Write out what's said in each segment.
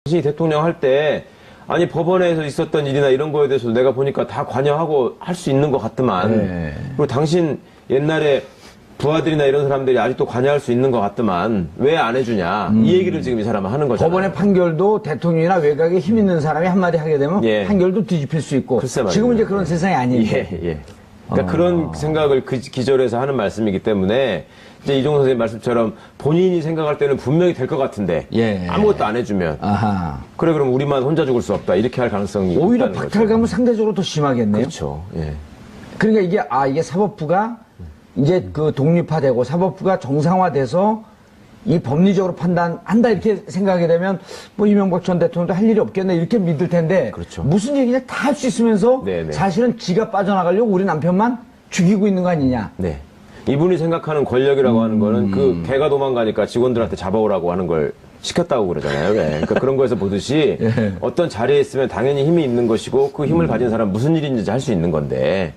당신이 대통령 할 때 아니 법원에서 있었던 일이나 이런 거에 대해서 내가 보니까 다 관여하고 할 수 있는 것 같더만. 그리고 당신 옛날에 부하들이나 이런 사람들이 아직도 관여할 수 있는 것 같더만 왜 안 해주냐. 이 얘기를 지금 이 사람은 하는 거잖아요. 법원의 판결도 대통령이나 외곽에 힘 있는 사람이 한마디 하게 되면 판결도 뒤집힐 수 있고. 지금은 이제 그런 세상이 아닌데. 그러니까 그런 생각을 기절해서 하는 말씀이기 때문에 이제 이종석 선생님 말씀처럼 본인이 생각할 때는 분명히 될 것 같은데 아무것도 안 해주면 그래 그럼 우리만 혼자 죽을 수 없다 이렇게 할 가능성이 오히려 있다는 거죠. 박탈감은 상대적으로 더 심하겠네요. 그렇죠. 그러니까 이게 사법부가 이제 그 독립화되고 사법부가 정상화돼서 이 법리적으로 판단한다 이렇게 생각하게 되면 뭐 이명박 전 대통령도 할 일이 없겠네 이렇게 믿을 텐데 무슨 얘기냐 다 할 수 있으면서 사실은 지가 빠져나가려고 우리 남편만 죽이고 있는 거 아니냐. 이분이 생각하는 권력이라고 하는 거는 그 개가 도망가니까 직원들한테 잡아오라고 하는 걸 시켰다고 그러잖아요. 그러니까 그런 거에서 보듯이 어떤 자리에 있으면 당연히 힘이 있는 것이고 그 힘을 가진 사람 무슨 일인지 할 수 있는 건데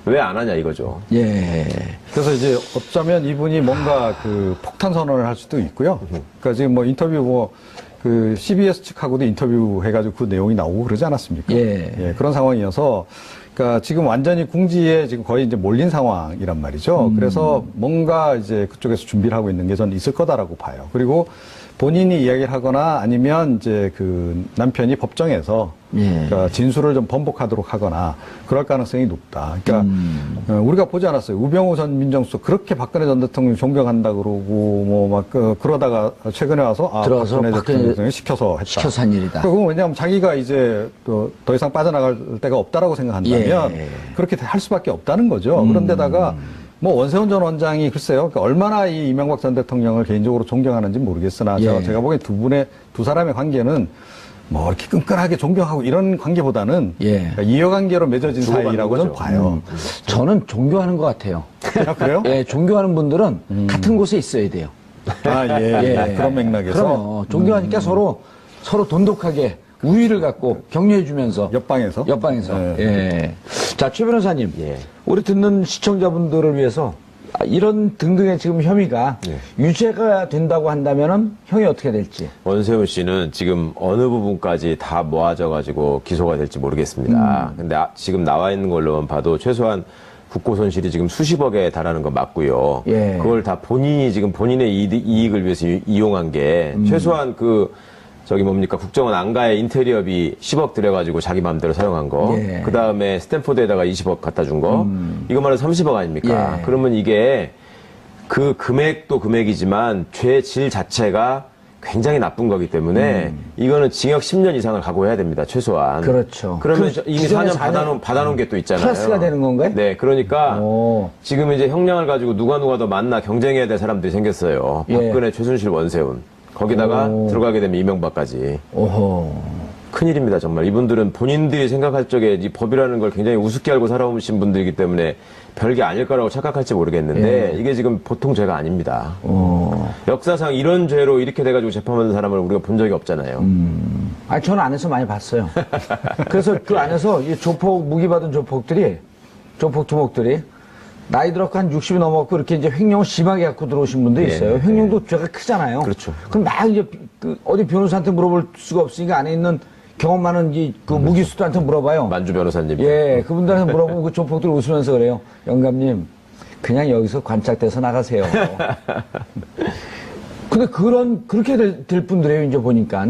왜 안 하냐 이거죠. 그래서 이제 어쩌면 이분이 뭔가 그 폭탄 선언을 할 수도 있고요. 그러니까 지금 뭐 인터뷰 그 CBS 측하고도 인터뷰 해가지고 그 내용이 나오고 그러지 않았습니까? 그런 상황이어서 그러니까 지금 완전히 궁지에 지금 거의 이제 몰린 상황이란 말이죠. 그래서 뭔가 이제 그쪽에서 준비를 하고 있는 게 저는 있을 거다라고 봐요. 그리고 본인이 이야기를 하거나 아니면 이제 그 남편이 법정에서 그러니까 진술을 좀 번복하도록 하거나 그럴 가능성이 높다. 그러니까 우리가 보지 않았어요. 우병우 전 민정수석 그렇게 박근혜 전 대통령 존경한다 그러고 뭐 막 그러다가 최근에 와서 박근혜 대통령이 시켜서 한 일이다. 그건 왜냐하면 자기가 이제 더 이상 빠져나갈 데가 없다라고 생각한다면 그렇게 할 수밖에 없다는 거죠. 그런데다가 뭐 원세훈 전 원장이 글쎄요, 그러니까 얼마나 이 이명박 전 대통령을 개인적으로 존경하는지 모르겠으나 제가 보기엔 두 사람의 관계는 뭐 이렇게 끈끈하게 존경하고 이런 관계보다는 그러니까 이해관계로 맺어진 사이라고 저는 봐요. 저는 존경하는 것 같아요. 그래요? 존경하는 분들은 같은 곳에 있어야 돼요. 그런 맥락에서. 그럼 존경하니까 서로 돈독하게 우위를 갖고 격려해주면서 옆방에서. 자, 최 변호사님, 우리 듣는 시청자분들을 위해서 이런 등등의 지금 혐의가 유죄가 된다고 한다면은 형이 어떻게 될지. 원세훈 씨는 지금 어느 부분까지 다 모아져가지고 기소가 될지 모르겠습니다. 근데 지금 나와 있는 걸로만 봐도 최소한 국고 손실이 지금 수십억에 달하는 건 맞고요. 그걸 다 본인이 지금 본인의 이익을 위해서 이용한 게 최소한 국정원 안가의 인테리어비 10억 들여가지고 자기 마음대로 사용한 거. 그 다음에 스탠포드에다가 20억 갖다 준 거. 이거만 해도 30억 아닙니까? 그러면 이게 그 금액도 금액이지만 죄 질 자체가 굉장히 나쁜 거기 때문에 이거는 징역 10년 이상을 각오해야 됩니다. 최소한. 그렇죠. 그러면 이미 4년 받아놓은 게 또 있잖아요. 플러스가 되는 건가요? 네. 그러니까 지금 이제 형량을 가지고 누가 더 만나 경쟁해야 될 사람들이 생겼어요. 박근혜, 최순실, 원세훈. 거기다가 들어가게 되면 이명박까지. 큰일입니다, 정말. 이분들은 본인들이 생각할 적에 이 법이라는 걸 굉장히 우습게 알고 살아오신 분들이기 때문에 별게 아닐 거라고 착각할지 모르겠는데 이게 지금 보통 죄가 아닙니다. 역사상 이런 죄로 이렇게 돼가지고 재판받는 사람을 우리가 본 적이 없잖아요. 저는 안에서 많이 봤어요. 그래서 그 안에서 이 무기 받은 두목들이 나이 들었고 한 60이 넘었고 이렇게 이제 횡령을 심하게 갖고 들어오신 분도 있어요. 횡령도 죄가 크잖아요. 그렇죠. 그럼 막 이제 어디 변호사한테 물어볼 수가 없으니까 안에 있는 경험 많은 무기수들한테 물어봐요. 만주 변호사님. 그분들한테 물어보면 그 조폭들 웃으면서 그래요. 영감님, 그냥 여기서 관짝대서 나가세요. 근데 그렇게 될 분들이에요, 이제 보니까.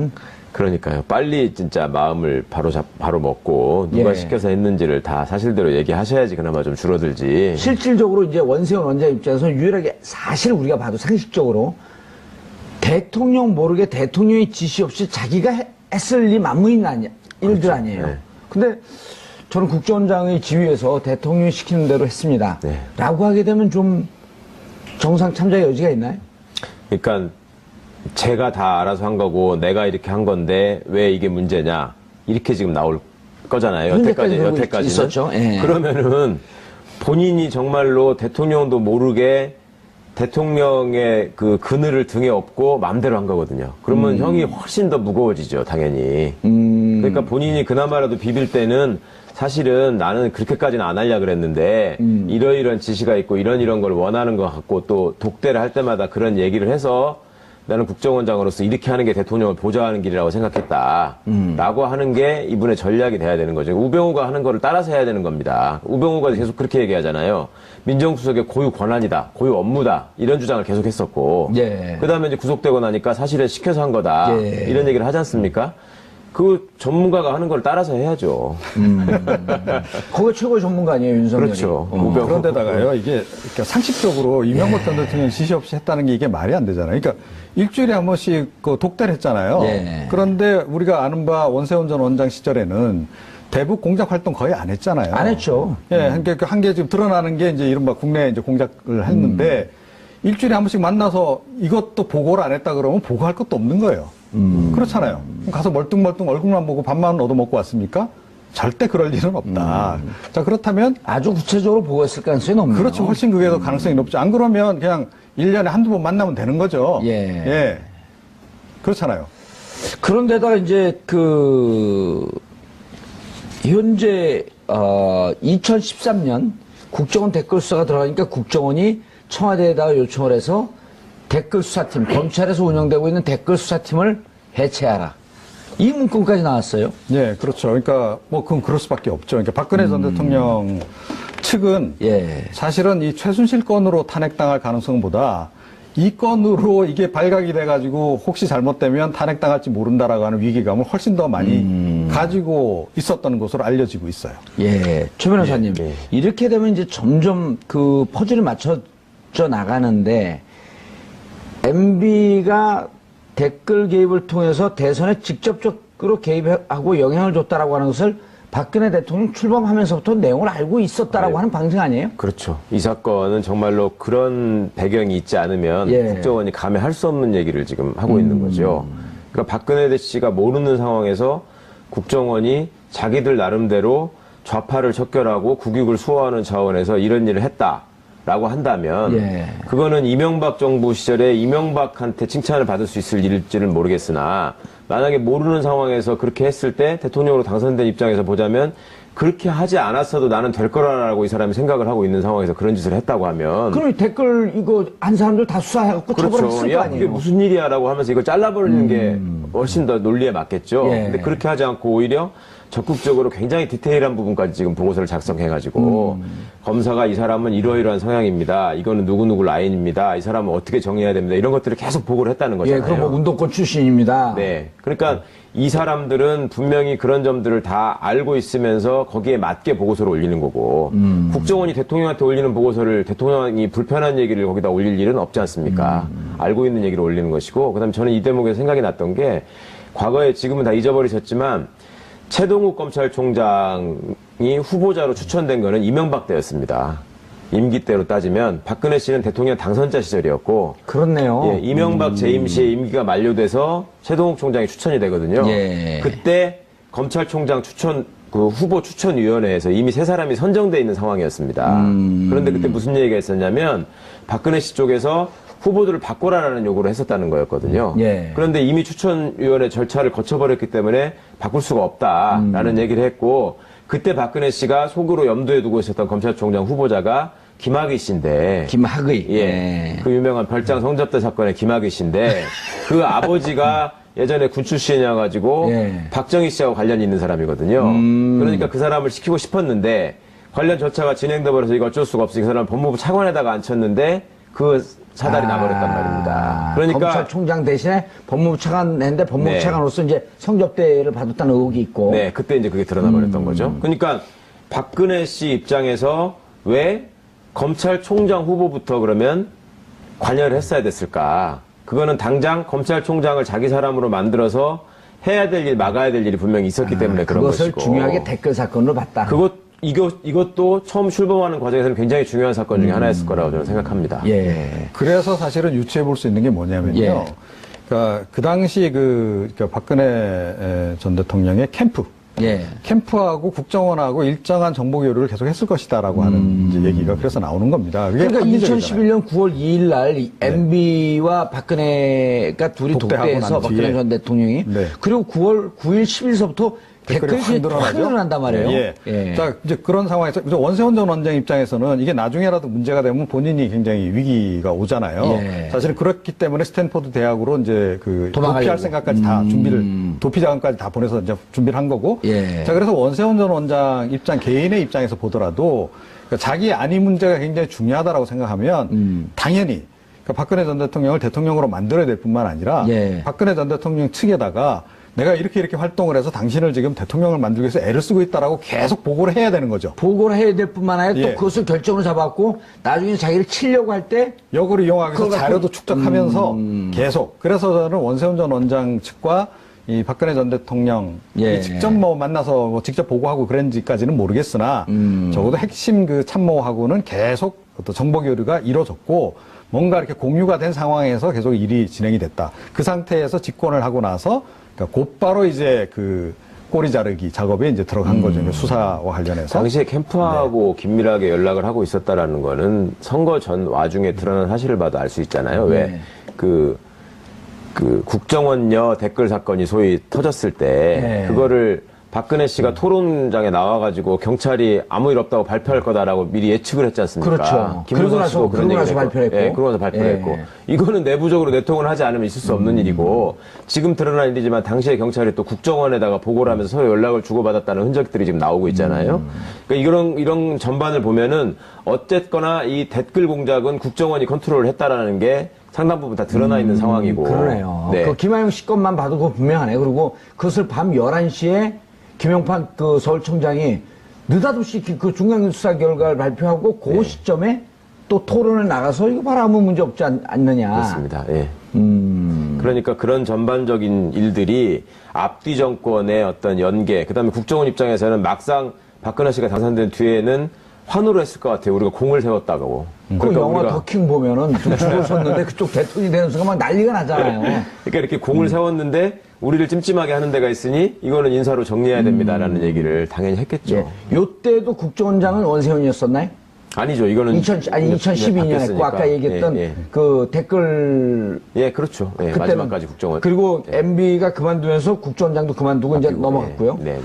그러니까요. 빨리 진짜 마음을 바로 먹고 누가 시켜서 했는지를 다 사실대로 얘기하셔야지 그나마 좀 줄어들지. 실질적으로 이제 원세훈 원장 입장에서 유일하게 사실 우리가 봐도 상식적으로 대통령 모르게 대통령의 지시 없이 자기가 했을 리 만무인 일들 아니에요. 근데 저는 국정원장의 지휘에서 대통령이 시키는 대로 했습니다. 라고 하게 되면 좀 정상 참작의 여지가 있나요? 그러니까 제가 다 알아서 한 거고 내가 이렇게 한 건데 왜 이게 문제냐 이렇게 지금 나올 거잖아요. 여태까지는 있었죠. 그러면은 본인이 정말로 대통령도 모르게 대통령의 그 그늘을 등에 업고 마음대로 한 거거든요. 그러면 형이 훨씬 더 무거워지죠, 당연히. 그러니까 본인이 그나마라도 비빌 때는 사실은 나는 그렇게까지는 안 하려고 그랬는데 이러이러한 지시가 있고 이런 걸 원하는 것 같고 또 독대를 할 때마다 그런 얘기를 해서 나는 국정원장으로서 이렇게 하는 게 대통령을 보좌하는 길이라고 생각했다. 라고 하는 게 이분의 전략이 돼야 되는 거죠. 우병우가 하는 거를 따라서 해야 되는 겁니다. 우병우가 계속 그렇게 얘기하잖아요. 민정수석의 고유 권한이다. 고유 업무다. 이런 주장을 계속 했었고. 예. 그 다음에 이제 구속되고 나니까 사실은 시켜서 한 거다. 예. 이런 얘기를 하지 않습니까? 그 전문가가 하는 걸 따라서 해야죠. 거기 최고의 전문가 아니에요, 윤석열이. 그렇죠. 그런데다가요, 이게 그러니까 상식적으로 이명박 전 대통령 지시 없이 했다는 게 이게 말이 안 되잖아요. 그러니까 일주일에 한 번씩 그 독대를 했잖아요. 예. 그런데 우리가 아는 바 원세훈 전 원장 시절에는 대북 공작 활동 거의 안 했잖아요. 안 했죠. 예, 한 게 지금 드러나는 게 이제 이른바 국내 이제 공작을 했는데 일주일에 한 번씩 만나서 이것도 보고를 안 했다 그러면 보고할 것도 없는 거예요. 그렇잖아요. 그럼 가서 멀뚱멀뚱 얼굴만 보고 밥만 얻어먹고 왔습니까? 절대 그럴 일은 없다. 자, 그렇다면 아주 구체적으로 보고했을 가능성이 높네요. 그렇죠. 훨씬 그게 더 가능성이 높죠. 안 그러면 그냥 1년에 한두 번 만나면 되는 거죠. 예. 그렇잖아요. 그런데다가 이제 현재 2013년 국정원 댓글 수사가 들어가니까 국정원이 청와대에다가 요청을 해서 댓글 수사팀, 검찰에서 운영되고 있는 댓글 수사팀을 해체하라. 이 문건까지 나왔어요. 예, 그렇죠. 그러니까 그건 그럴 수밖에 없죠. 그러니까 박근혜 전 대통령 측은 사실은 이 최순실 건으로 탄핵당할 가능성보다 이 건으로 이게 발각이 돼가지고 혹시 잘못되면 탄핵당할지 모른다라고 하는 위기감을 훨씬 더 많이 가지고 있었던 것으로 알려지고 있어요. 예, 최 변호사님. 이렇게 되면 이제 점점 그 퍼즐이 맞춰져 나가는데 MB가 댓글 개입을 통해서 대선에 직접적으로 개입하고 영향을 줬다라고 하는 것을 박근혜 대통령 출범하면서부터 내용을 알고 있었다라고 하는 방식 아니에요? 그렇죠. 이 사건은 정말로 그런 배경이 있지 않으면 국정원이 감히 할 수 없는 얘기를 지금 하고 있는 거죠. 그러니까 박근혜 씨가 모르는 상황에서 국정원이 자기들 나름대로 좌파를 척결하고 국익을 수호하는 차원에서 이런 일을 했다라고 한다면 그거는 이명박 정부 시절에 이명박한테 칭찬을 받을 수 있을 일일지는 모르겠으나 만약에 모르는 상황에서 그렇게 했을 때 대통령으로 당선된 입장에서 보자면 그렇게 하지 않았어도 나는 될 거라고 이 사람이 생각을 하고 있는 상황에서 그런 짓을 했다고 하면 그럼 이 댓글 이거 한 사람들 다 수사해갖고 처벌을 했을 거 야, 아니에요? 이게 무슨 일이야라고 하면서 이걸 잘라버리는 게 훨씬 더 논리에 맞겠죠. 근데 그렇게 하지 않고 오히려 적극적으로 굉장히 디테일한 부분까지 지금 보고서를 작성해가지고 검사가 이 사람은 이러이러한 성향입니다. 이거는 누구누구 라인입니다. 이 사람은 어떻게 정리해야 됩니다. 이런 것들을 계속 보고를 했다는 거잖아요. 그럼 뭐 운동권 출신입니다. 네. 그러니까 이 사람들은 분명히 그런 점들을 다 알고 있으면서 거기에 맞게 보고서를 올리는 거고 국정원이 대통령한테 올리는 보고서를 대통령이 불편한 얘기를 거기다 올릴 일은 없지 않습니까? 알고 있는 얘기를 올리는 것이고 그다음에 저는 이 대목에서 생각이 났던 게 과거에 지금은 다 잊어버리셨지만 최동욱 검찰총장이 후보자로 추천된 거는 이명박 때였습니다. 임기 때로 따지면 박근혜 씨는 대통령 당선자 시절이었고 그렇네요. 이명박 재임 시에 임기가 만료돼서 최동욱 총장이 추천이 되거든요. 그때 검찰총장 추천 그 후보 추천위원회에서 이미 세 사람이 선정돼 있는 상황이었습니다. 그런데 그때 무슨 얘기가 있었냐면 박근혜 씨 쪽에서 후보들을 바꿔라라는 요구를 했었다는 거였거든요. 그런데 이미 추천위원회 절차를 거쳐버렸기 때문에 바꿀 수가 없다라는 얘기를 했고 그때 박근혜 씨가 속으로 염두에 두고 있었던 검찰총장 후보자가 김학의 씨인데. 김학의. 그 유명한 별장 성접대 사건의 김학의 씨인데 그 아버지가 예전에 군 출신이어가지고 박정희 씨하고 관련이 있는 사람이거든요. 그러니까 그 사람을 시키고 싶었는데 관련 절차가 진행돼 버려서 이거 어쩔 수가 없으니 그 사람을 법무부 차관에다가 앉혔는데 그 사달이 나버렸단 말입니다. 그러니까 검찰총장 대신에 법무부 차관 했는데 법무부 차관으로서 이제 성접대를 받았다는 의혹이 있고. 그때 이제 그게 드러나 버렸던 거죠. 그러니까 박근혜 씨 입장에서 왜 검찰총장 후보부터 그러면 관여를 했어야 됐을까? 그거는 당장 검찰총장을 자기 사람으로 만들어서 해야 될 일, 막아야 될 일이 분명히 있었기 때문에 그런 그것을 것이고. 중요하게 댓글 사건으로 봤다. 이것도 처음 출범하는 과정에서는 굉장히 중요한 사건 중에 하나였을 거라고 저는 생각합니다. 그래서 사실은 유추해 볼 수 있는 게 뭐냐면요. 그러니까 그 당시 그러니까 박근혜 전 대통령의 캠프하고 국정원하고 일정한 정보 교류를 계속 했을 것이다라고 하는 이제 얘기가 그래서 나오는 겁니다. 그러니까 2011년 9월 2일 날 MB와 박근혜가 둘이 독대해서 박근혜 전 대통령이 그리고 9월 9일 10일서부터 댓글이 확 늘어나죠. 늘어난단 말이에요. 예. 예. 자, 이제 그런 상황에서 원세훈 전 원장 입장에서는 이게 나중에라도 문제가 되면 본인이 굉장히 위기가 오잖아요. 예. 사실은 그렇기 때문에 스탠포드 대학으로 이제 그 도피할 생각까지 다 도피 자금까지 다 보내서 이제 준비를 한 거고. 예. 자, 그래서 원세훈 전 원장 개인의 입장에서 보더라도 그러니까 자기 안위 문제가 굉장히 중요하다라고 생각하면 당연히 그러니까 박근혜 전 대통령을 대통령으로 만들어야 될 뿐만 아니라 예. 박근혜 전 대통령 측에다가 내가 이렇게 활동을 해서 당신을 지금 대통령을 만들기 위해서 애를 쓰고 있다라고 계속 보고를 해야 되는 거죠. 보고를 해야 될 뿐만 아니라 또 예. 그것을 결정을 잡았고 나중에 자기를 치려고 할 때 역으로 이용하기 위해서 자료도 축적하면서 계속. 그래서 저는 원세훈 전 원장 측과 이 박근혜 전 대통령이 예. 직접 만나서 직접 보고하고 그런지까지는 모르겠으나 적어도 핵심 그 참모하고는 계속 어떤 정보 교류가 이루어졌고 뭔가 이렇게 공유가 된 상황에서 계속 일이 진행이 됐다. 그 상태에서 집권을 하고 나서 그러니까 곧바로 이제 그 꼬리 자르기 작업에 이제 들어간 거죠. 수사와 관련해서. 당시에 캠프하고 긴밀하게 연락을 하고 있었다라는 거는 선거 전 와중에 드러난 사실을 봐도 알 수 있잖아요. 왜? 그 국정원녀 댓글 사건이 소위 터졌을 때 그거를 박근혜 씨가 토론장에 나와가지고 경찰이 아무 일 없다고 발표할 거다라고 미리 예측을 했지 않습니까? 그렇죠. 김문선 씨도 그런 얘기를 했고. 발표했고. 예, 그러고 나서 발표를 했고. 이거는 내부적으로 내통을 하지 않으면 있을 수 없는 일이고 지금 드러난 일이지만 당시에 경찰이 또 국정원에다가 보고를 하면서 서로 연락을 주고받았다는 흔적들이 지금 나오고 있잖아요. 그러니까 이런 전반을 보면은 어쨌거나 이 댓글 공작은 국정원이 컨트롤을 했다라는 게 상당 부분 다 드러나 있는 상황이고. 그러네요. 네. 그 김하영 씨 것만 봐도 그거 분명하네. 그리고 그것을 밤 11시에 김용판 그 서울청장이 느닷없이 그 중앙수사 결과를 발표하고 그 시점에 또 토론을 나가서 이거 봐라 아무 문제 없지 않느냐. 그렇습니다. 예. 그러니까 그런 전반적인 일들이 앞뒤 정권의 어떤 연계, 그다음에 국정원 입장에서는 막상 박근혜 씨가 당선된 뒤에는 환호를 했을 것 같아요. 우리가 공을 세웠다고. 그 영화 더킹 보면은 좀 줄을 섰는데 그쪽 대통령이 되는 순간 막 난리가 나잖아요. 그러니까 이렇게 공을 세웠는데 우리를 찜찜하게 하는 데가 있으니 이거는 인사로 정리해야 됩니다라는 얘기를 당연히 했겠죠. 예. 요때도 국정원장은 원세훈이었었나요? 아니죠. 이거는 2012년에 했고 아까 얘기했던 그 댓글 그렇죠. 예, 그때는 마지막까지 국정원. 그리고 MB가 그만두면서 국정원장도 그만두고 이제 넘어갔고요. 네.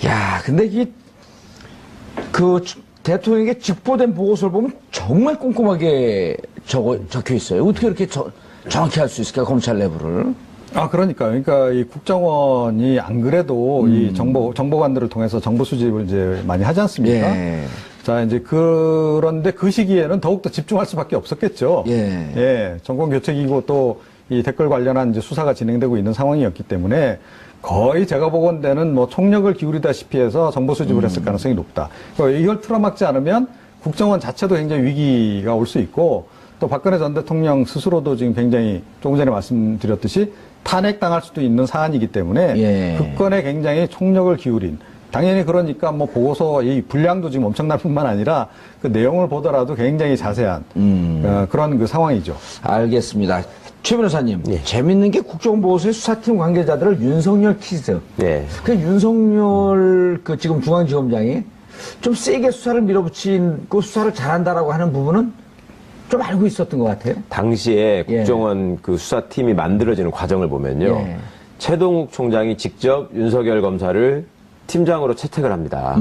야, 근데 이게 그 대통령에게 직보된 보고서를 보면 정말 꼼꼼하게 적혀 있어요. 어떻게 이렇게 정확히 할 수 있을까, 검찰 내부를? 그러니까 이 국정원이 안 그래도 이 정보관들을 통해서 정보 수집을 이제 많이 하지 않습니까? 예. 자, 이제 그런데 그 시기에는 더욱더 집중할 수밖에 없었겠죠. 정권 교체기고 또 이 댓글 관련한 이제 수사가 진행되고 있는 상황이었기 때문에 거의 제가 보건대는 뭐 총력을 기울이다시피 해서 정보 수집을 했을 가능성이 높다. 그러니까 이걸 틀어막지 않으면 국정원 자체도 굉장히 위기가 올 수 있고 또 박근혜 전 대통령 스스로도 지금 굉장히 조금 전에 말씀드렸듯이 탄핵당할 수도 있는 사안이기 때문에 국권에 굉장히 총력을 기울인 당연히 그러니까 뭐 보고서 이 분량도 지금 엄청날 뿐만 아니라 그 내용을 보더라도 굉장히 자세한 그런 그 상황이죠. 알겠습니다. 최 변호사님, 재밌는 게 국정보고서의 수사팀 관계자들을 윤석열 키즈. 그 윤석열 그 지금 중앙지검장이 좀 세게 수사를 밀어붙이고 수사를 잘한다라고 하는 부분은 좀 알고 있었던 것 같아요. 당시에 국정원 그 수사팀이 만들어지는 과정을 보면요. 최동욱 총장이 직접 윤석열 검사를 팀장으로 채택을 합니다.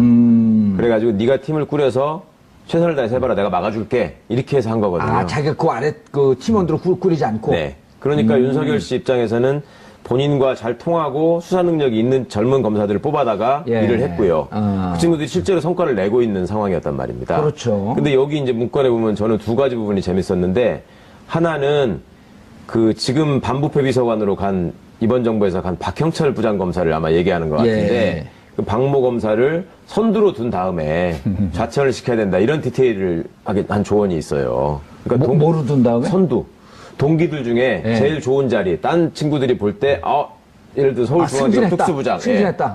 그래가지고 네가 팀을 꾸려서 최선을 다해서 해봐라. 내가 막아줄게. 이렇게 해서 한 거거든요. 자기가 그 아래 그 팀원들을 꾸리지 않고. 네. 그러니까 윤석열 씨 입장에서는 본인과 잘 통하고 수사 능력이 있는 젊은 검사들을 뽑아다가 일을 했고요. 그 친구들이 실제로 성과를 내고 있는 상황이었단 말입니다. 그렇죠. 근데 여기 이제 문건에 보면 저는 두 가지 부분이 재밌었는데 하나는 그 지금 반부패 비서관으로 이번 정부에서 간 박형철 부장검사를 아마 얘기하는 것 같은데 그 박모 검사를 선두로 둔 다음에 좌천을 시켜야 된다. 이런 디테일을 한 조언이 있어요. 그러니까 뭐로 둔 다음에? 선두. 동기들 중에 제일 좋은 자리, 딴 친구들이 볼 때, 예를 들어 서울중앙지검 특수부장.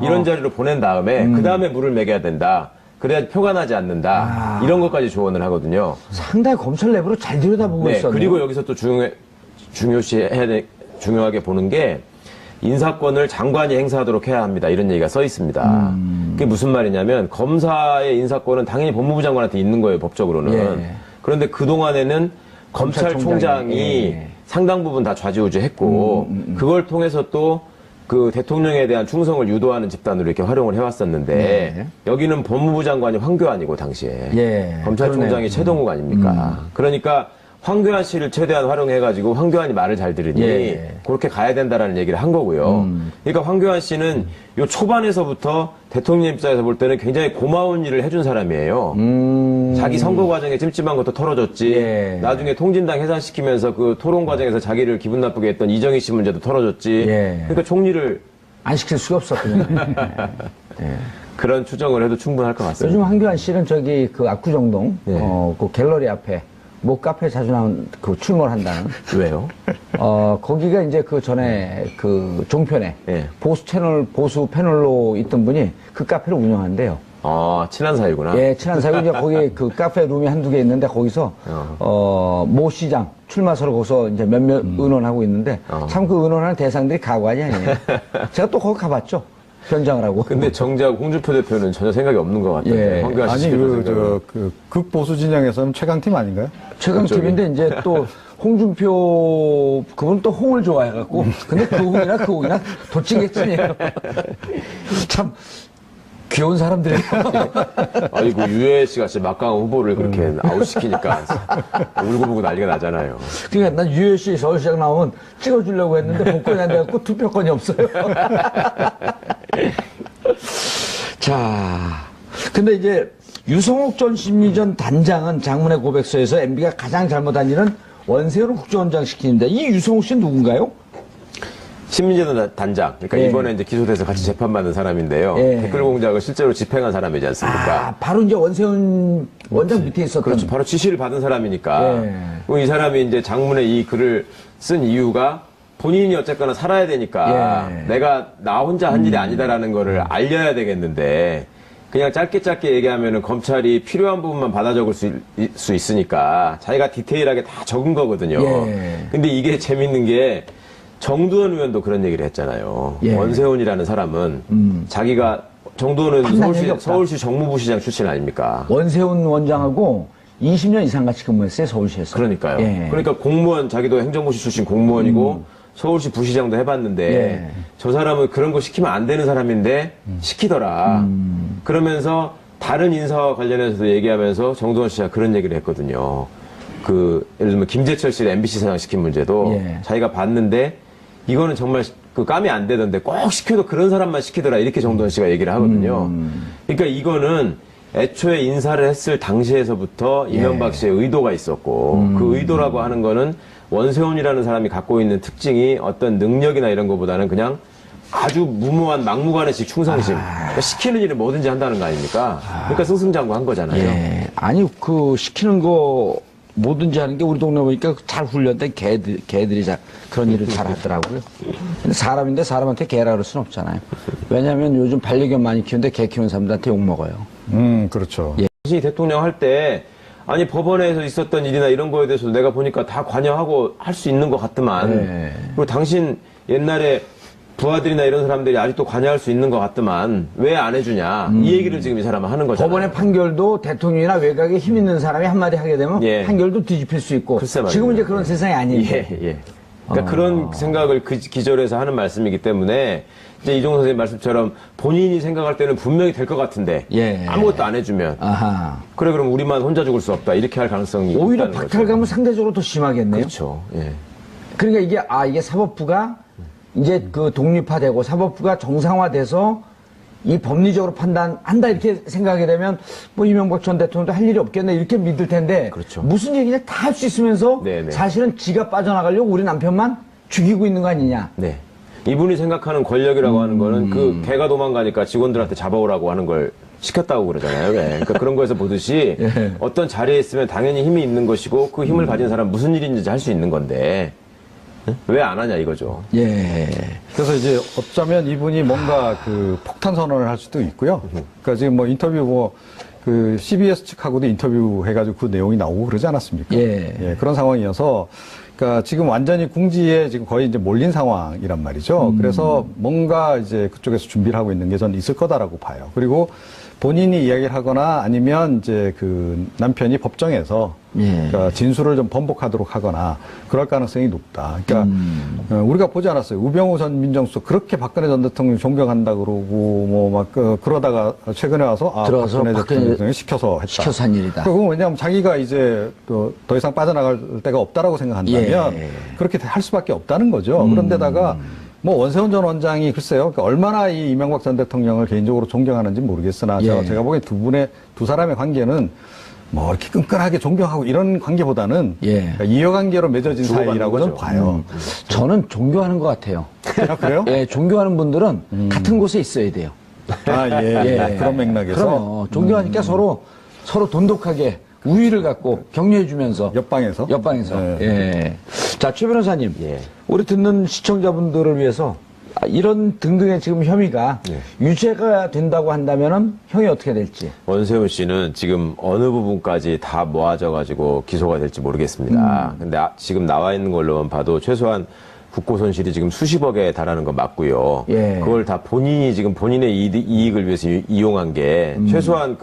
이런 자리로 보낸 다음에, 그 다음에 물을 먹여야 된다. 그래야 표가 나지 않는다. 이런 것까지 조언을 하거든요. 상당히 검찰 내부로 잘 들여다보고 있었네요. 그리고 여기서 또 중요하게 보는 게, 인사권을 장관이 행사하도록 해야 합니다. 이런 얘기가 써 있습니다. 그게 무슨 말이냐면 검사의 인사권은 당연히 법무부 장관한테 있는 거예요. 법적으로는. 그런데 그동안에는 검찰총장이 상당 부분 다 좌지우지했고 그걸 통해서 또 그 대통령에 대한 충성을 유도하는 집단으로 이렇게 활용을 해왔었는데 네. 여기는 법무부 장관이 황교안이고 당시에 예, 검찰총장이 그러네요. 최동욱 아닙니까? 그러니까 황교안 씨를 최대한 활용해가지고 황교안이 말을 잘 들으니 예. 그렇게 가야 된다라는 얘기를 한 거고요. 그러니까 황교안 씨는 요 초반에서부터 대통령 입장에서 볼 때는 굉장히 고마운 일을 해준 사람이에요. 자기 선거 과정에 찜찜한 것도 털어줬지. 예. 나중에 통진당 해산시키면서 그 토론 과정에서 자기를 기분 나쁘게 했던 이정희 씨 문제도 털어줬지. 예. 그러니까 총리를 안 시킬 수가 없었군요. 그런 추정을 해도 충분할 것 같습니다. 요즘 황교안 씨는 저기 그 압구정동 네. 그 갤러리 앞에 뭐 카페 자주 나온 그 출몰 한다는 왜요? 거기가 이제 그 전에 그 종편에 예. 보수 패널로 있던 분이 그 카페를 운영한대요. 친한 사이구나. 예, 친한 사이고 이제 거기 그 카페 룸이 한두 개 있는데 거기서 모 시장 출마설을 거기서 이제 몇몇 의논하고 있는데 참 그 의논하는 대상들이 가관이 아니에요. 제가 또 거기 가봤죠. 현장을 하고. 근데 정작 홍준표 대표는 전혀 생각이 없는 것 같던데. 예. 황교안 씨 아니, 생각은. 극보수 진영에서는 최강팀 아닌가요? 최강팀인데 이제 또 홍준표 그분 또 홍을 좋아해갖고 근데 그 홍이나 도찌개쯤이에요. 참 귀여운 사람들이에요. 아이고 유해 씨가 진짜 막강 후보를 그렇게 아웃시키니까 울고불고 난리가 나잖아요. 그러니까 난 유해 씨 서울시장 나오면 찍어주려고 했는데 복권이 안 돼갖고 투표권이 없어요. 자, 근데 이제 유성옥 전 심리전 단장은 장문의 고백서에서 MB가 가장 잘못한 일은 원세훈을 국정원장 시키는데 이 유성옥 씨는 누군가요? 신민재단 단장. 그러니까 예. 이번에 이제 기소돼서 같이 재판받은 사람인데요. 예. 댓글 공작을 실제로 집행한 사람이지 않습니까? 바로 이제 원세훈 원장 밑에 있었던. 그렇죠. 바로 지시를 받은 사람이니까. 예. 그리고 이 사람이 이제 장문에 이 글을 쓴 이유가 본인이 어쨌거나 살아야 되니까 예. 내가 나 혼자 한 일이 아니다라는 거를 알려야 되겠는데 그냥 짧게 얘기하면은 검찰이 필요한 부분만 받아 적을 수 있으니까 자기가 디테일하게 다 적은 거거든요. 예. 근데 이게 재밌는 게 정두원 의원도 그런 얘기를 했잖아요. 예. 원세훈이라는 사람은 자기가 정두원은 판단 적이 없다. 서울시 정무부시장 출신 아닙니까? 원세훈 원장하고 20년 이상 같이 근무했어요, 서울시에서. 그러니까요. 예. 그러니까 공무원, 자기도 행정고시 출신 공무원이고 서울시 부시장도 해봤는데 예. 저 사람은 그런 거 시키면 안 되는 사람인데 시키더라. 그러면서 다른 인사와 관련해서도 얘기하면서 정두원 씨가 그런 얘기를 했거든요. 예를 들면 김재철 씨를 MBC 사장 시킨 문제도 예. 자기가 봤는데 이거는 정말 그 감이 안 되던데 꼭 시켜도 그런 사람만 시키더라. 이렇게 정두원 씨가 얘기를 하거든요. 그러니까 이거는 애초에 인사를 했을 당시에서부터 이명박 씨의 의도가 있었고 그 의도라고 하는 거는 원세훈이라는 사람이 갖고 있는 특징이 어떤 능력이나 이런 것보다는 그냥 아주 무모한 막무가내식 충성심. 그러니까 시키는 일을 뭐든지 한다는 거 아닙니까? 그러니까 승승장구한 거잖아요. 예. 아니, 시키는 거 뭐든지 하는 게 우리 동네 보니까 잘 훈련된 개들이 그런 일을 잘 하더라고요. 근데 사람인데 사람한테 개라 그럴 수는 없잖아요. 왜냐하면 요즘 반려견 많이 키우는데 개 키우는 사람들한테 욕먹어요. 그렇죠. 예. 당시 대통령 할 때 아니 법원에서 있었던 일이나 이런 거에 대해서 내가 보니까 다 관여하고 할 수 있는 것 같더만. 네. 그리고 당신 옛날에 부하들이나 이런 사람들이 아직도 관여할 수 있는 것 같더만 왜 안 해주냐. 이 얘기를 지금 이 사람은 하는 거잖아요. 법원의 판결도 대통령이나 외곽에 힘 있는 사람이 한마디 하게 되면 예. 판결도 뒤집힐 수 있고. 글쎄 말입니다. 지금은 이제 그런 세상이 아닌데. 예. 그러니까 그런 생각을 기절해서 하는 말씀이기 때문에 이제 이종석 선생님 말씀처럼 본인이 생각할 때는 분명히 될 것 같은데 예. 아무것도 안 해주면 아하. 그래 그럼 우리만 혼자 죽을 수 없다 이렇게 할 가능성이 오히려 있다는 거죠. 박탈감은 상대적으로 더 심하겠네요. 그렇죠. 예. 그러니까 이게 사법부가 이제 그 독립화되고 사법부가 정상화돼서 이 법리적으로 판단한다 이렇게 생각하게 되면 뭐 이명박 전 대통령도 할 일이 없겠네 이렇게 믿을 텐데 그렇죠. 무슨 얘기냐 다 할 수 있으면서 네네. 사실은 지가 빠져나가려고 우리 남편만 죽이고 있는 거 아니냐. 네. 이분이 생각하는 권력이라고 하는 거는 그 개가 도망가니까 직원들한테 잡아오라고 하는 걸 시켰다고 그러잖아요. 왜? 그러니까 그런 거에서 보듯이 예. 어떤 자리에 있으면 당연히 힘이 있는 것이고 그 힘을 가진 사람 무슨 일인지 할 수 있는 건데 왜 안 하냐 이거죠. 예. 그래서 이제 어쩌면 이분이 뭔가 폭탄 선언을 할 수도 있고요. 그러니까 지금 뭐 인터뷰 CBS 측하고도 인터뷰 해가지고 그 내용이 나오고 그러지 않았습니까? 예. 그런 상황이어서 그러니까 지금 완전히 궁지에 지금 거의 이제 몰린 상황이란 말이죠. 그래서 뭔가 이제 그쪽에서 준비를 하고 있는 게 저는 있을 거다라고 봐요. 그리고 본인이 이야기를 하거나 아니면 이제 그 남편이 법정에서 그러니까 진술을 좀 번복하도록 하거나 그럴 가능성이 높다. 그러니까 우리가 보지 않았어요. 우병우 전 민정수석 그렇게 박근혜 전 대통령 존경한다 그러고 뭐 막 그러다가 최근에 와서 들어와서 박근혜 전 대통령이 시켜서 했다. 시켜서 한 일이다. 그건 왜냐하면 자기가 이제 더 이상 빠져나갈 데가 없다라고 생각한다면 그렇게 할 수밖에 없다는 거죠. 그런데다가 뭐 원세훈 전 원장이 글쎄요, 그러니까 얼마나 이 이명박 전 대통령을 개인적으로 존경하는지 모르겠으나 제가 보기엔 두 사람의 관계는 뭐 이렇게 끈끈하게 존경하고 이런 관계보다는 그러니까 이해관계로 맺어진 사이라고 저는 봐요. 저는 존경하는 것 같아요. 아, 그래요? 예, 존경하는 분들은 같은 곳에 있어야 돼요. 그런 맥락에서. 그럼요. 존경하니까 서로 돈독하게 우위를 갖고 격려해주면서. 옆방에서. 예. 자, 최 변호사님. 우리 듣는 시청자분들을 위해서 이런 등등의 지금 혐의가 유죄가 된다고 한다면은 형이 어떻게 될지. 원세훈 씨는 지금 어느 부분까지 다 모아져가지고 기소가 될지 모르겠습니다. 근데 지금 나와 있는 걸로만 봐도 최소한 국고 손실이 지금 수십억에 달하는 건 맞고요. 그걸 다 본인이 지금 본인의 이익을 위해서 이용한 게 최소한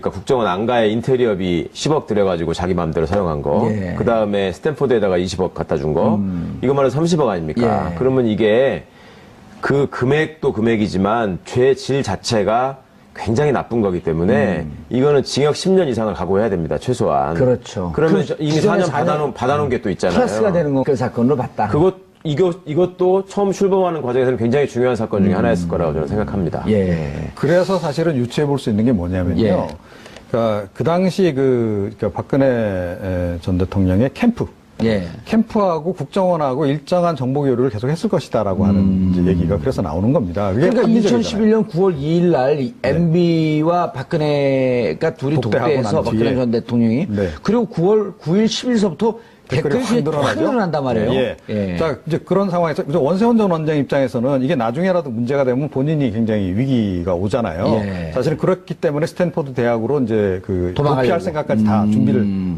국정원 안가의 인테리어비 10억 들여가지고 자기 마음대로 사용한 거. 그 다음에 스탠포드에다가 20억 갖다 준 거. 이것만 해도 30억 아닙니까? 그러면 이게 그 금액도 금액이지만 죄 질 자체가 굉장히 나쁜 거기 때문에 이거는 징역 10년 이상을 각오해야 됩니다. 최소한. 그렇죠. 그러면 이미 4년 받아놓은 게 또 있잖아요. 플러스가 되는 거 그 사건으로 봤다. 이것도 처음 출범하는 과정에서는 굉장히 중요한 사건 중에 하나였을 거라고 저는 생각합니다. 그래서 사실은 유추해 볼 수 있는 게 뭐냐면요. 그러니까 그 당시 그러니까 박근혜 전 대통령의 캠프하고 국정원하고 일정한 정보 교류를 계속 했을 것이다라고 하는 이제 얘기가 그래서 나오는 겁니다. 그게 그러니까 2011년 9월 2일 날 MB와 박근혜가 둘이 독대해서 박근혜 전 대통령이 그리고 9월 9일 10일서부터 댓글이 확 늘어난단 말이에요. 자, 이제 그런 상황에서 원세훈 전 원장 입장에서는 이게 나중에라도 문제가 되면 본인이 굉장히 위기가 오잖아요. 사실은 그렇기 때문에 스탠포드 대학으로 이제 도피할 생각까지 다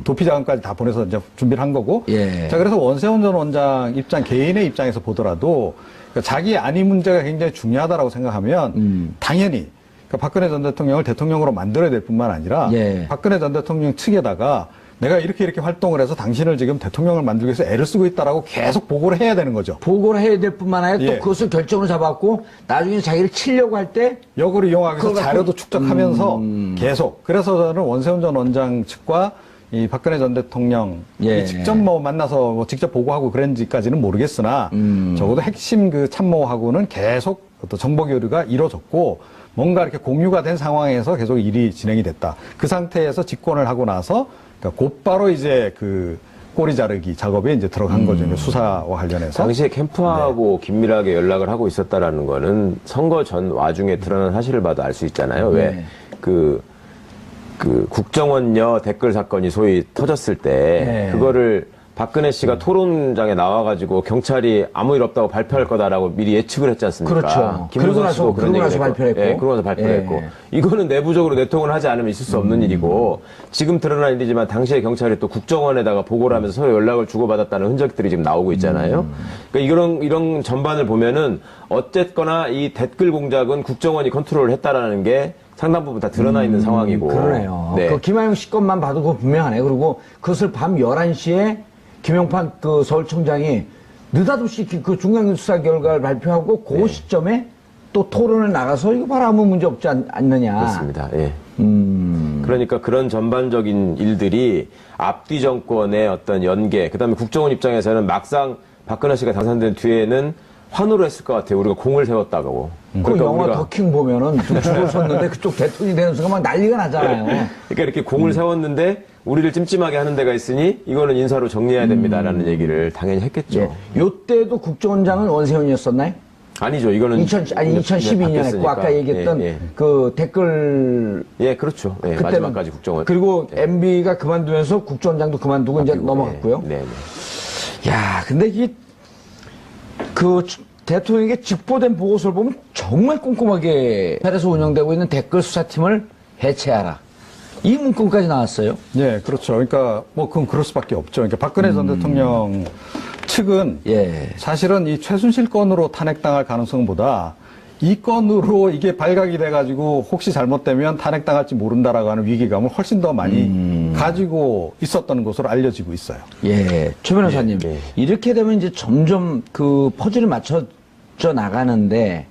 도피 자금까지 다 보내서 이제 준비를 한 거고. 자, 그래서 원세훈 전 원장 개인의 입장에서 보더라도 그러니까 자기 안위 문제가 굉장히 중요하다라고 생각하면 당연히 그러니까 박근혜 전 대통령을 대통령으로 만들어야 될 뿐만 아니라 박근혜 전 대통령 측에다가 내가 이렇게 활동을 해서 당신을 지금 대통령을 만들기 위해서 애를 쓰고 있다라고 계속 보고를 해야 되는 거죠. 보고를 해야 될 뿐만 아니라 또 그것을 결정을 잡았고 나중에 자기를 치려고 할 때 역으로 이용하기 위해서 자료도 축적하면서 계속. 그래서 저는 원세훈 전 원장 측과 이 박근혜 전 대통령이 직접 만나서 직접 보고하고 그런지까지는 모르겠으나 적어도 핵심 참모하고는 계속 어떤 정보 교류가 이루어졌고 뭔가 이렇게 공유가 된 상황에서 계속 일이 진행이 됐다. 그 상태에서 집권을 하고 나서 그러니까 곧바로 이제 꼬리 자르기 작업에 이제 들어간 거죠. 이제 수사와 관련해서. 당시에 캠프하고 긴밀하게 연락을 하고 있었다라는 거는 선거 전 와중에 드러난 사실을 봐도 알 수 있잖아요. 왜 국정원녀 댓글 사건이 소위 터졌을 때 그거를 박근혜 씨가 토론장에 나와가지고 경찰이 아무 일 없다고 발표할 거다라고 미리 예측을 했지 않습니까? 그렇죠. 그러고 나서 발표했고. 그러고 나서 발표를 했고. 이거는 내부적으로 내통을 하지 않으면 있을 수 없는 일이고, 지금 드러난 일이지만 당시에 경찰이 또 국정원에다가 보고를 하면서 서로 연락을 주고받았다는 흔적들이 지금 나오고 있잖아요. 그러니까 이런 전반을 보면은 어쨌거나 이 댓글 공작은 국정원이 컨트롤을 했다라는 게 상당 부분 다 드러나 있는 상황이고. 그러네요. 그 김하영 씨 것만 봐도 그거 분명하네. 그리고 그것을 밤 11시에 김용판 서울청장이 느닷없이 그 중앙수사 결과를 발표하고 그 시점에 또 토론을 나가서 이거 봐라 아무 문제 없지 않느냐. 그렇습니다. 그러니까 그런 전반적인 일들이 앞뒤 정권의 어떤 연계, 그다음에 국정원 입장에서는 막상 박근혜 씨가 당선된 뒤에는 환호를 했을 것 같아요. 우리가 공을 세웠다고. 그 영화 더킹 보면은 줄을 섰는데 그쪽 대통령이 되는 순간 막 난리가 나잖아요. 그러니까 이렇게 공을 세웠는데 우리를 찜찜하게 하는 데가 있으니 이거는 인사로 정리해야 됩니다라는 얘기를 당연히 했겠죠. 요때도 국정원장은 원세훈이었었나요? 아니죠. 이거는 2012년에 했고 아까 얘기했던 그 댓글 그렇죠. 마지막까지 국정원. 그리고 MB가 그만두면서 국정원장도 그만두고 이제 넘어갔고요. 야, 근데 이게 대통령에게 직보된 보고서를 보면 정말 꼼꼼하게 펠에서 운영되고 있는 댓글 수사팀을 해체하라. 이 문건까지 나왔어요. 네, 그렇죠. 그러니까 그건 그럴 수밖에 없죠. 그러니까 박근혜 전 대통령 측은 사실은 이 최순실 건으로 탄핵당할 가능성보다 이 건으로 이게 발각이 돼가지고 혹시 잘못되면 탄핵당할지 모른다라고 하는 위기감을 훨씬 더 많이 가지고 있었던 것으로 알려지고 있어요. 예. 최 변호사님. 예. 이렇게 되면 이제 점점 그 퍼즐이 맞춰져 나가는데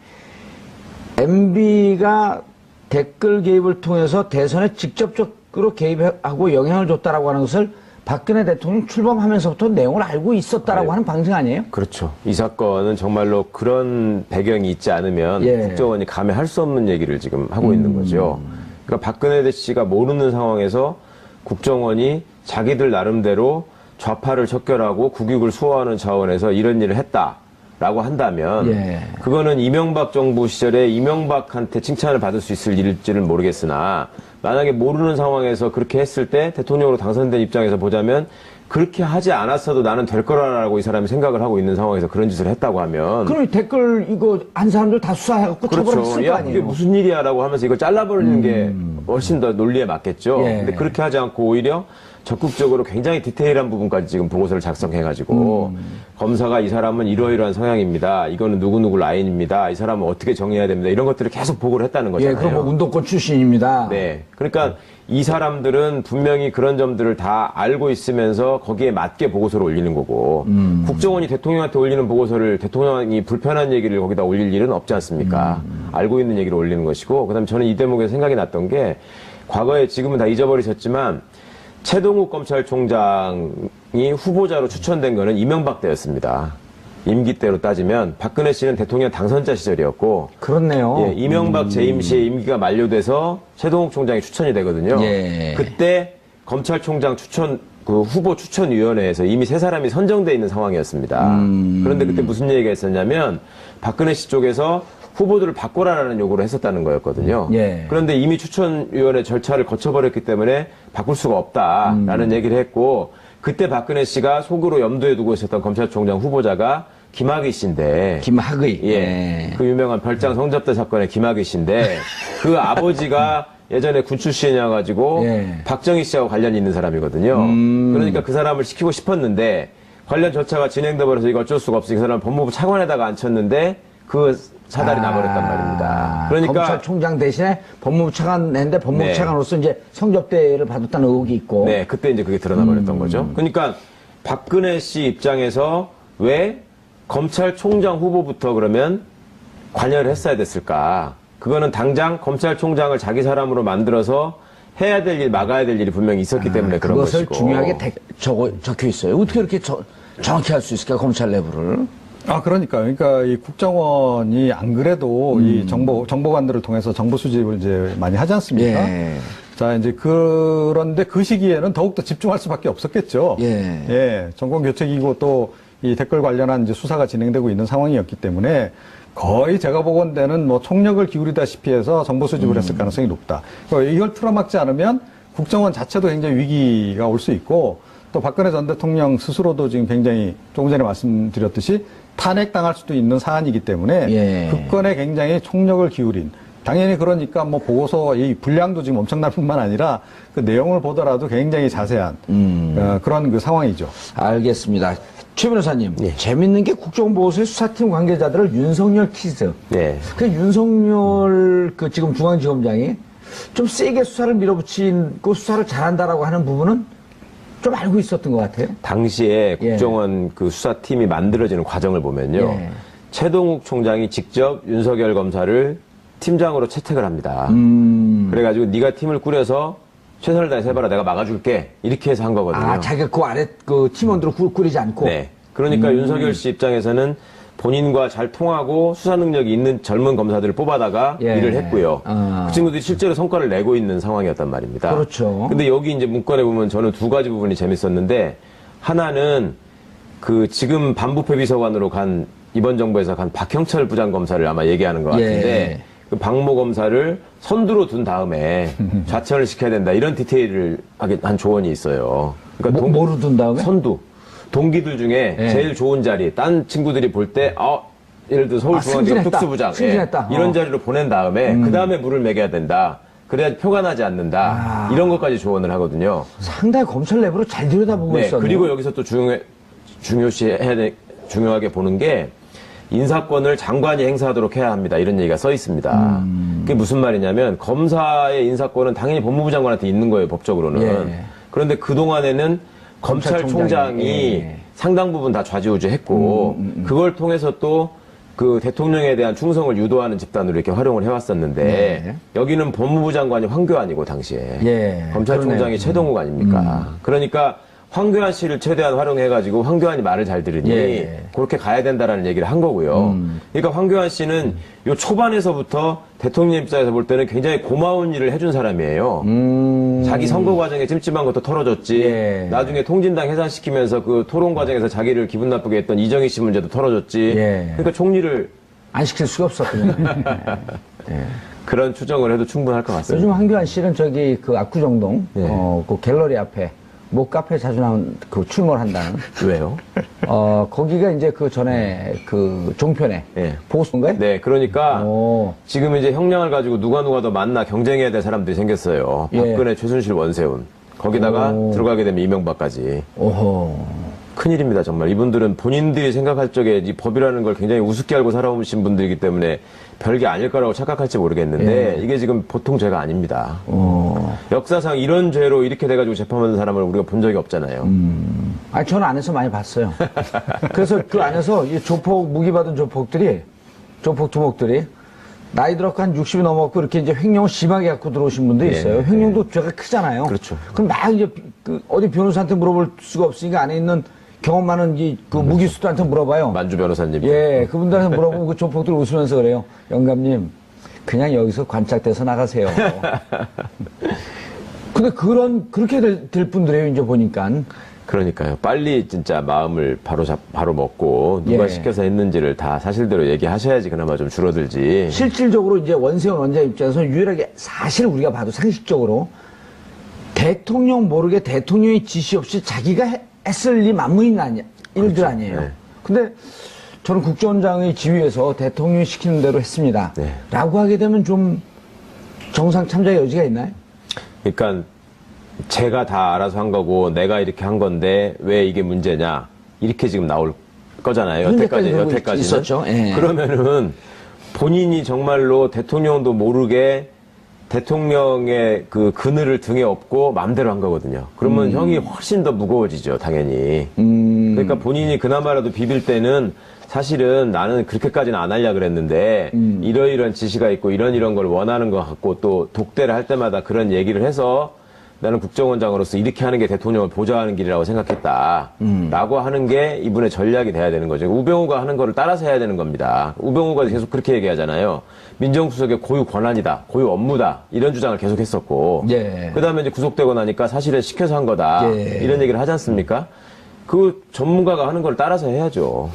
MB가 댓글 개입을 통해서 대선에 직접적으로 개입하고 영향을 줬다라고 하는 것을 박근혜 대통령 출범하면서부터 내용을 알고 있었다라고 하는 방증 아니에요? 그렇죠. 이 사건은 정말로 그런 배경이 있지 않으면 예. 국정원이 감히 할 수 없는 얘기를 지금 하고 있는 거죠. 그러니까 박근혜 씨가 모르는 상황에서 국정원이 자기들 나름대로 좌파를 척결하고 국익을 수호하는 차원에서 이런 일을 했다라고 한다면 예. 그거는 이명박 정부 시절에 이명박한테 칭찬을 받을 수 있을 일일지는 모르겠으나 만약에 모르는 상황에서 그렇게 했을 때 대통령으로 당선된 입장에서 보자면 그렇게 하지 않았어도 나는 될 거라고 이 사람이 생각을 하고 있는 상황에서 그런 짓을 했다고 하면 그럼 이 댓글 이거 한 사람들 다 수사해갖고 처벌했을 그렇죠. 거 야, 아니에요? 그게 무슨 일이야라고 하면서 이걸 잘라버리는 게 훨씬 더 논리에 맞겠죠. 예. 근데 그렇게 하지 않고 오히려 적극적으로 굉장히 디테일한 부분까지 지금 보고서를 작성해가지고 검사가 이 사람은 이러이러한 성향입니다. 이거는 누구누구 라인입니다. 이 사람은 어떻게 정리해야 됩니다. 이런 것들을 계속 보고를 했다는 거잖아요. 예, 그럼 뭐 운동권 출신입니다. 네. 그러니까 이 사람들은 분명히 그런 점들을 다 알고 있으면서 거기에 맞게 보고서를 올리는 거고 국정원이 대통령한테 올리는 보고서를 대통령이 불편한 얘기를 거기다 올릴 일은 없지 않습니까? 알고 있는 얘기를 올리는 것이고 그다음에 저는 이 대목에서 생각이 났던 게 과거에 지금은 다 잊어버리셨지만 최동욱 검찰총장이 후보자로 추천된 거는 이명박 때였습니다. 임기 때로 따지면 박근혜 씨는 대통령 당선자 시절이었고 그렇네요. 예, 이명박 재임 시에 임기가 만료돼서 최동욱 총장이 추천이 되거든요. 예. 그때 검찰총장 추천 그 후보 추천위원회에서 이미 세 사람이 선정돼 있는 상황이었습니다. 그런데 그때 무슨 얘기가 있었냐면 박근혜 씨 쪽에서 후보들을 바꾸라라는 요구를 했었다는 거였거든요. 예. 그런데 이미 추천위원회 절차를 거쳐버렸기 때문에 바꿀 수가 없다라는 얘기를 했고 그때 박근혜 씨가 속으로 염두에 두고 있었던 검찰총장 후보자가 김학의 씨인데 김학의. 예. 그 유명한 별장 성접대 사건의 김학의 씨인데 그 아버지가 예전에 군 출신이어가지고 예. 박정희 씨하고 관련이 있는 사람이거든요. 그러니까 그 사람을 시키고 싶었는데 관련 절차가 진행돼 버려서 이거 어쩔 수가 없으니 그 사람을 법무부 차관에다가 앉혔는데 그 사달이 나버렸단 말입니다. 그러니까 검찰총장 대신에 법무부 차관 했는데 법무부 네. 차관으로서 이제 성접대를 받았다는 의혹이 있고. 네, 그때 이제 그게 드러나 버렸던 거죠. 그러니까 박근혜 씨 입장에서 왜 검찰총장 후보부터 그러면 관여를 했어야 됐을까? 그거는 당장 검찰총장을 자기 사람으로 만들어서 해야 될 일, 막아야 될 일이 분명히 있었기 때문에 그런 그것을 것이고. 중요하게 적혀 있어요. 어떻게 이렇게 정확히 할 수 있을까, 검찰 내부를? 그러니까 이 국정원이 안 그래도 이 정보관들을 통해서 정보 수집을 이제 많이 하지 않습니까? 예. 자, 이제 그런데 그 시기에는 더욱더 집중할 수밖에 없었겠죠. 예. 예. 정권 교체기고 또 이 댓글 관련한 이제 수사가 진행되고 있는 상황이었기 때문에 거의 제가 보건대는 뭐 총력을 기울이다시피 해서 정보 수집을 했을 가능성이 높다. 이걸 틀어막지 않으면 국정원 자체도 굉장히 위기가 올 수 있고 또 박근혜 전 대통령 스스로도 지금 굉장히 조금 전에 말씀드렸듯이 탄핵당할 수도 있는 사안이기 때문에 예. 국권에 굉장히 총력을 기울인 당연히 그러니까 뭐 보고서 이 분량도 지금 엄청날 뿐만 아니라 그 내용을 보더라도 굉장히 자세한 그런 그 상황이죠. 알겠습니다. 최 변호사님, 예. 재밌는 게 국정보고서의 수사팀 관계자들을 윤석열 퀴즈. 네. 그 윤석열 그 지금 중앙지검장이 좀 세게 수사를 밀어붙이고 수사를 잘한다라고 하는 부분은 좀 알고 있었던 것 같아요. 당시에 국정원 그 수사팀이 만들어지는 과정을 보면요. 예. 최동욱 총장이 직접 윤석열 검사를 팀장으로 채택을 합니다. 그래가지고 네가 팀을 꾸려서 최선을 다해서 해봐라. 내가 막아줄게. 이렇게 해서 한 거거든요. 아, 자기가 그 아래 그 팀원들을 꾸리지 않고. 네. 그러니까 윤석열 씨 입장에서는 본인과 잘 통하고 수사 능력이 있는 젊은 검사들을 뽑아다가 예. 일을 했고요. 아. 그 친구들이 실제로 성과를 내고 있는 상황이었단 말입니다. 그렇죠. 근데 여기 이제 문건에 보면 저는 두 가지 부분이 재밌었는데 하나는 그 지금 반부패 비서관으로 간 이번 정부에서 간 박형철 부장검사를 아마 얘기하는 것 같은데 예. 그 박모 검사를 선두로 둔 다음에 좌천을 시켜야 된다. 이런 디테일을 한 조언이 있어요. 그러니까 뭐로 둔 다음에? 선두. 동기들 중에 예. 제일 좋은 자리, 딴 친구들이 볼 때, 예를 들어 서울중앙지검 승진했다. 특수부장. 승진했다. 이런 자리로 보낸 다음에, 그 다음에 물을 매겨야 된다. 그래야 표가 나지 않는다. 이런 것까지 조언을 하거든요. 상당히 검찰 내부로 잘 들여다보고 네, 있었네요. 그리고 여기서 또 중요하게 보는 게, 인사권을 장관이 행사하도록 해야 합니다. 이런 얘기가 써 있습니다. 그게 무슨 말이냐면 검사의 인사권은 당연히 법무부 장관한테 있는 거예요, 법적으로는. 예. 그런데 그동안에는 검찰총장이 예. 상당 부분 다 좌지우지했고 그걸 통해서 또 그 대통령에 대한 충성을 유도하는 집단으로 이렇게 활용을 해왔었는데 네. 여기는 법무부 장관이 황교안이고 당시에 예, 검찰총장이 그러네요. 최동욱 아닙니까? 그러니까 황교안 씨를 최대한 활용해가지고 황교안이 말을 잘 들으니 예. 그렇게 가야 된다라는 얘기를 한 거고요. 그러니까 황교안 씨는 요 초반에서부터 대통령 입장에서 볼 때는 굉장히 고마운 일을 해준 사람이에요. 자기 선거 과정에 찜찜한 것도 털어줬지. 예. 나중에 통진당 해산시키면서 그 토론 과정에서 자기를 기분 나쁘게 했던 이정희 씨 문제도 털어줬지. 예. 그러니까 총리를 안 시킬 수가 없었군요. 예. 그런 추정을 해도 충분할 것 같습니다. 요즘 황교안 씨는 저기 그 압구정동 예. 그 갤러리 앞에 목 카페 자주 나온 그 출몰 한다는 왜요? 거기가 이제 그 전에 그 종편에 예. 보수인가요? 네, 그러니까 오. 지금 이제 형량을 가지고 누가 더 만나 경쟁해야 될 사람들이 생겼어요. 예. 박근혜, 최순실, 원세훈. 거기다가 오. 들어가게 되면 이명박까지. 오호. 큰일입니다, 정말. 이분들은 본인들이 생각할 적에 이 법이라는 걸 굉장히 우습게 알고 살아오신 분들이기 때문에 별게 아닐 거라고 착각할지 모르겠는데 이게 지금 보통 죄가 아닙니다. 역사상 이런 죄로 이렇게 돼가지고 재판받는 사람을 우리가 본 적이 없잖아요. 아니, 저는 안에서 많이 봤어요. 그래서 그 안에서 이 조폭, 무기 받은 조폭 두목들이 나이 들었고 한 60이 넘었고 이렇게 이제 횡령을 심하게 갖고 들어오신 분도 있어요. 횡령도 죄가 크잖아요. 그렇죠. 그럼 막 이제 어디 변호사한테 물어볼 수가 없으니까 안에 있는 경험 많은 그 무기수들한테 물어봐요. 만주 변호사님. 예, 그분들한테 물어보면 그 조폭들 웃으면서 그래요. 영감님, 그냥 여기서 관짝대서 나가세요. 근데 그렇게 될 분들이에요, 이제 보니까. 그러니까요. 빨리 진짜 마음을 바로 먹고 누가 예. 시켜서 했는지를 다 사실대로 얘기하셔야지 그나마 좀 줄어들지. 실질적으로 이제 원세훈 원장 입장에서 유일하게 사실 우리가 봐도 상식적으로 대통령 모르게 대통령의 지시 없이 자기가 했을 리 만무인 일들 아니에요. 네. 근데 저는 국정원장의 지휘에서 대통령이 시키는 대로 했습니다. 네. 라고 하게 되면 좀 정상 참작의 여지가 있나요? 그러니까 제가 다 알아서 한 거고 내가 이렇게 한 건데 왜 이게 문제냐 이렇게 지금 나올 거잖아요. 여태까지는. 있었죠. 예. 그러면은 본인이 정말로 대통령도 모르게 대통령의 그 그늘을 등에 업고 마음대로 한 거거든요. 그러면 형이 훨씬 더 무거워지죠, 당연히. 그러니까 본인이 그나마라도 비빌 때는 사실은 나는 그렇게까지는 안 하려고 그랬는데 이러이러한 지시가 있고 이런 걸 원하는 것 같고 또 독대를 할 때마다 그런 얘기를 해서 나는 국정원장으로서 이렇게 하는 게 대통령을 보좌하는 길이라고 생각했다. 라고 하는 게 이분의 전략이 돼야 되는 거죠. 우병우가 하는 거를 따라서 해야 되는 겁니다. 우병우가 계속 그렇게 얘기하잖아요. 민정수석의 고유 권한이다. 고유 업무다. 이런 주장을 계속 했었고. 예. 그 다음에 이제 구속되고 나니까 사실은 시켜서 한 거다. 예. 이런 얘기를 하지 않습니까? 그 전문가가 하는 걸 따라서 해야죠.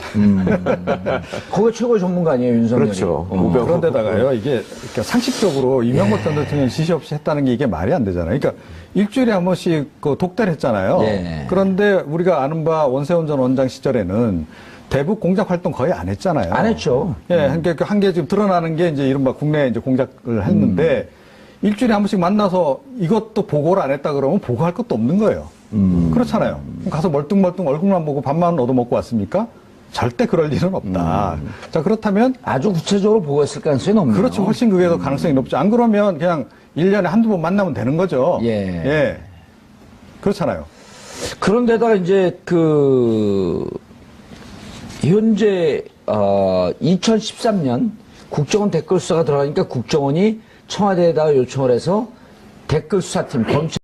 거기 최고의 전문가 아니에요, 윤석열이. 그렇죠. 그런데다가요, 이게 그러니까 상식적으로 이명박 전 대통령 지시 없이 했다는 게 이게 말이 안 되잖아요. 그러니까 일주일에 한 번씩 그 독대를 했잖아요. 예. 그런데 우리가 아는 바 원세훈 전 원장 시절에는 대북 공작 활동 거의 안 했잖아요. 안 했죠. 예, 한 게 지금 드러나는 게 이제 이른바 국내 이제 공작을 했는데 일주일에 한 번씩 만나서 이것도 보고를 안 했다 그러면 보고할 것도 없는 거예요. 그렇잖아요. 그럼 가서 멀뚱멀뚱 얼굴만 보고 밥만 얻어먹고 왔습니까? 절대 그럴 일은 없다. 자, 그렇다면 아주 구체적으로 보고했을 가능성이 높네요. 그렇죠. 훨씬 그게 더 가능성이 높죠. 안 그러면 그냥 1년에 한두 번 만나면 되는 거죠. 예. 그렇잖아요. 그런데다가 이제 현재 2013년 국정원 댓글 수사가 들어가니까 국정원이 청와대에다가 요청을 해서 댓글 수사팀 검찰